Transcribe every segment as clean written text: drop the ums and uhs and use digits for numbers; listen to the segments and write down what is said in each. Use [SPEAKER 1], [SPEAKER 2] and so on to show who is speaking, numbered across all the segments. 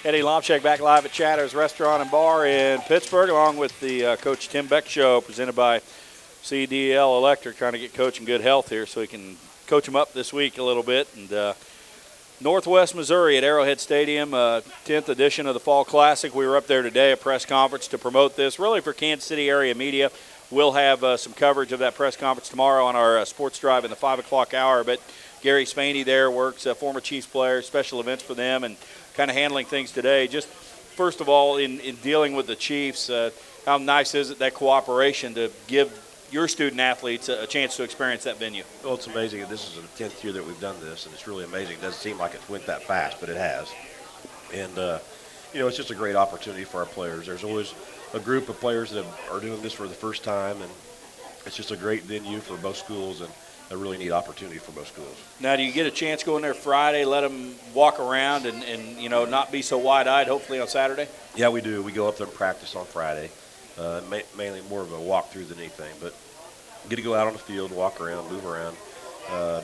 [SPEAKER 1] Eddie Lomchek back live at Chatter's Restaurant and Bar in Pittsburgh, along with the Coach Tim Beck Show, presented by CDL Electric, trying to get Coach in good health here so he can coach him up this week a little bit. And Northwest Missouri at Arrowhead Stadium, 10th edition of the Fall Classic. We were up there today, a press conference to promote this, really for Kansas City area media. We'll have some coverage of that press conference tomorrow on our sports drive in the 5 o'clock hour. But Gary Spaney there works, former Chiefs player, special events for them, and kind of handling things today. Just first of all, in dealing with the Chiefs, how nice is it, that cooperation to give your student athletes a chance to experience that venue?
[SPEAKER 2] Well, it's amazing. This is the 10th year that we've done this, and it's really amazing. It doesn't seem like it went that fast, but it has. And, it's just a great opportunity for our players. There's always a group of players that are doing this for the first time, and it's just a great venue for both schools and a really neat opportunity for both schools.
[SPEAKER 1] Now, do you get a chance to go in there Friday, let them walk around and not be so wide-eyed, hopefully on Saturday?
[SPEAKER 2] Yeah, we do. We go up there and practice on Friday, mainly more of a walkthrough than anything. But get to go out on the field, walk around, move around,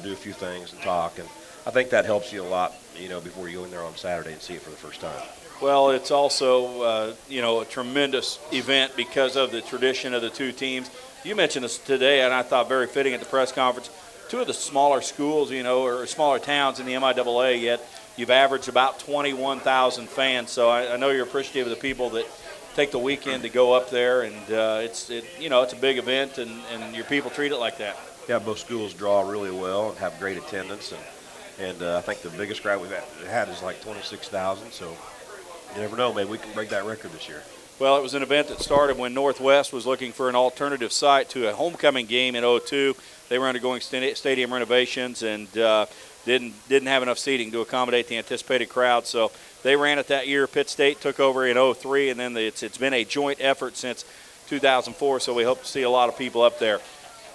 [SPEAKER 2] do a few things and talk. And I think that helps you a lot, before you go in there on Saturday and see it for the first time.
[SPEAKER 1] Well, it's also, a tremendous event because of the tradition of the two teams. You mentioned this today, and I thought very fitting at the press conference. Two of the smaller schools, or smaller towns in the MIAA, yet you've averaged about 21,000 fans. So I know you're appreciative of the people that take the weekend to go up there, and it's a big event, and your people treat it like that.
[SPEAKER 2] Yeah, both schools draw really well and have great attendance, and I think the biggest crowd we've had is like 26,000. So you never know, maybe we can break that record this year.
[SPEAKER 1] Well, it was an event that started when Northwest was looking for an alternative site to a homecoming game in 2002. They were undergoing stadium renovations and didn't have enough seating to accommodate the anticipated crowd. So they ran it that year. Pitt State took over in 2003, and then it's been a joint effort since 2004. So we hope to see a lot of people up there.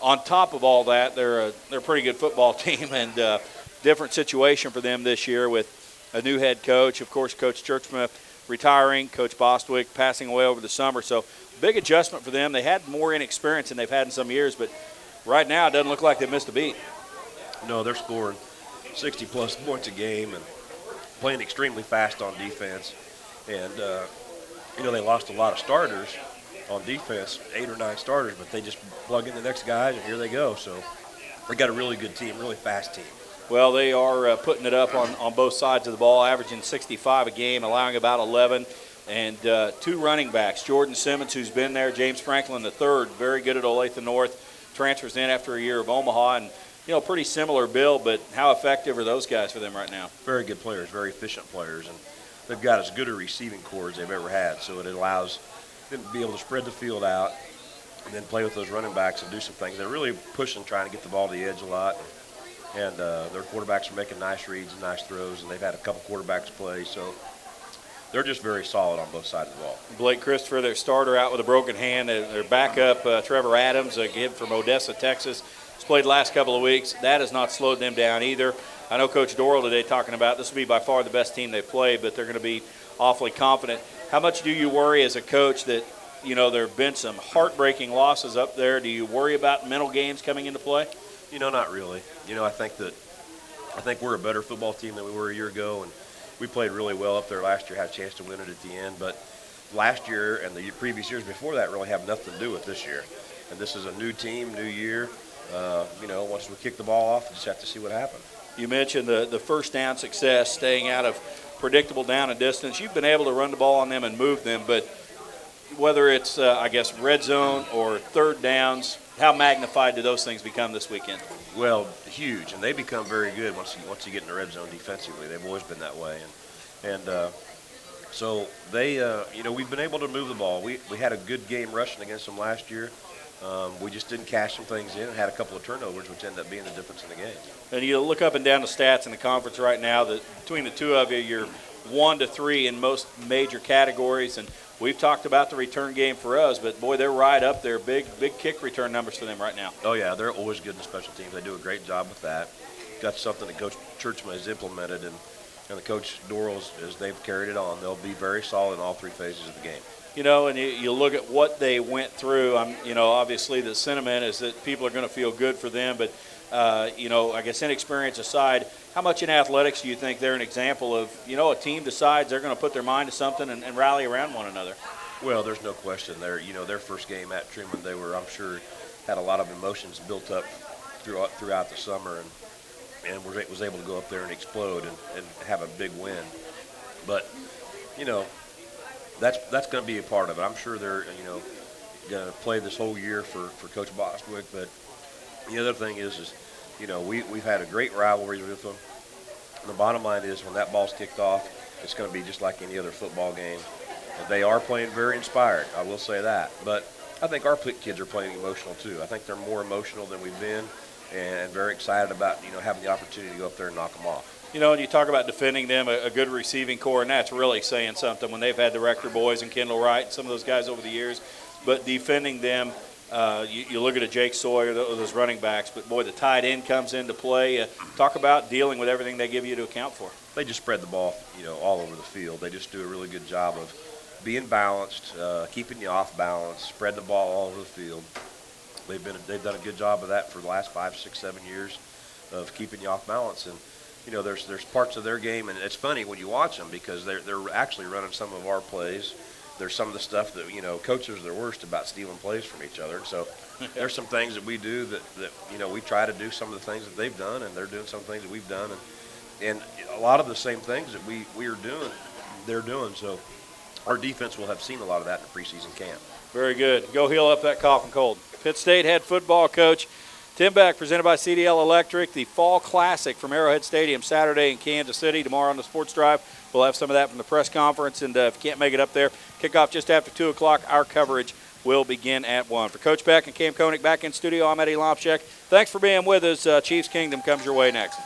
[SPEAKER 1] On top of all that, they're a pretty good football team, and different situation for them this year with a new head coach. Of course, Coach Churchman retiring, Coach Bostwick passing away over the summer. So big adjustment for them. They had more inexperience than they've had in some years, but right now it doesn't look like they've missed a beat.
[SPEAKER 2] No, they're scoring 60-plus points a game and playing extremely fast on defense. And, they lost a lot of starters on defense, 8 or 9 starters, but they just plug in the next guys, and here they go. So they got a really good team, really fast team.
[SPEAKER 1] Well, they are putting it up on both sides of the ball, averaging 65 a game, allowing about 11. And 2 running backs, Jordan Simmons, who's been there, James Franklin III, very good at Olathe North, transfers in after a year of Omaha. And, pretty similar build, but how effective are those guys for them right now?
[SPEAKER 2] Very good players, very efficient players. And they've got as good a receiving corps as they've ever had. So it allows them to be able to spread the field out and then play with those running backs and do some things. They're really pushing, trying to get the ball to the edge a lot. And their quarterbacks are making nice reads and nice throws, and they've had a couple quarterbacks play. So they're just very solid on both sides of the ball.
[SPEAKER 1] Blake Christopher, their starter, out with a broken hand. Their backup, Trevor Adams, a kid from Odessa, Texas, has played the last couple of weeks. That has not slowed them down either. I know Coach Doral today talking about this will be by far the best team they've played, but they're going to be awfully confident. How much do you worry as a coach that, there have been some heartbreaking losses up there? Do you worry about mental games coming into play?
[SPEAKER 2] Not really. I think we're a better football team than we were a year ago, and we played really well up there last year, had a chance to win it at the end. But last year and the previous years before that really have nothing to do with this year. And this is a new team, new year. Once we kick the ball off, we just have to see what happens.
[SPEAKER 1] You mentioned the first down success, staying out of predictable down and distance. You've been able to run the ball on them and move them, but whether it's, red zone or third downs, how magnified do those things become this weekend?
[SPEAKER 2] Well, huge, and they become very good once you get in the red zone defensively. They've always been that way, and so they, we've been able to move the ball. We had a good game rushing against them last year. We just didn't cash some things in and had a couple of turnovers, which ended up being the difference in the game.
[SPEAKER 1] And you look up and down the stats in the conference right now, that between the two of you, you're 1 to 3 in most major categories, and we've talked about the return game for us, but boy, they're right up there. Big kick return numbers for them right now.
[SPEAKER 2] Oh yeah, they're always good in special teams. They do a great job with that. That's something that Coach Churchman has implemented, and the Coach Dorals, as they've carried it on, they'll be very solid in all 3 phases of the game.
[SPEAKER 1] And you look at what they went through. Obviously the sentiment is that people are going to feel good for them, but I guess inexperience aside, how much in athletics do you think they're an example of, a team decides they're going to put their mind to something and rally around one another?
[SPEAKER 2] Well, there's no question. Their first game at Truman, I'm sure, had a lot of emotions built up throughout the summer, and was able to go up there and explode and have a big win. But, that's going to be a part of it. I'm sure they're, going to play this whole year for Coach Bostwick. But the other thing is we've had a great rivalry with them. And the bottom line is when that ball's kicked off, it's going to be just like any other football game. And they are playing very inspired, I will say that. But I think our kids are playing emotional too. I think they're more emotional than we've been, and very excited about having the opportunity to go up there and knock them off.
[SPEAKER 1] And you talk about defending them, a good receiving core, and that's really saying something when they've had the Rector boys and Kendall Wright and some of those guys over the years. But defending them, you look at a Jake Sawyer, those running backs, but boy, the tight end comes into play. Talk about dealing with everything they give you to account for.
[SPEAKER 2] They just spread the ball, all over the field. They just do a really good job of being balanced, keeping you off balance, spread the ball all over the field. They've done a good job of that for the last 5, 6, 7 years of keeping you off balance. And there's parts of their game, and it's funny when you watch them because they're actually running some of our plays. There's some of the stuff that coaches are worst about stealing plays from each other. So there's some things that we do that we try to do some of the things that they've done, and they're doing some things that we've done, and a lot of the same things that we are doing, they're doing. So our defense will have seen a lot of that in the preseason camp.
[SPEAKER 1] Very good. Go heal up that cough and cold. Pitt State head football coach Tim Beck, presented by CDL Electric. The Fall Classic from Arrowhead Stadium Saturday in Kansas City. Tomorrow on the Sports Drive, we'll have some of that from the press conference. And if you can't make it up there, kickoff just after 2 o'clock. Our coverage will begin at 1. For Coach Beck and Cam Koenig back in studio, I'm Eddie Lomchek. Thanks for being with us. Chiefs Kingdom comes your way next.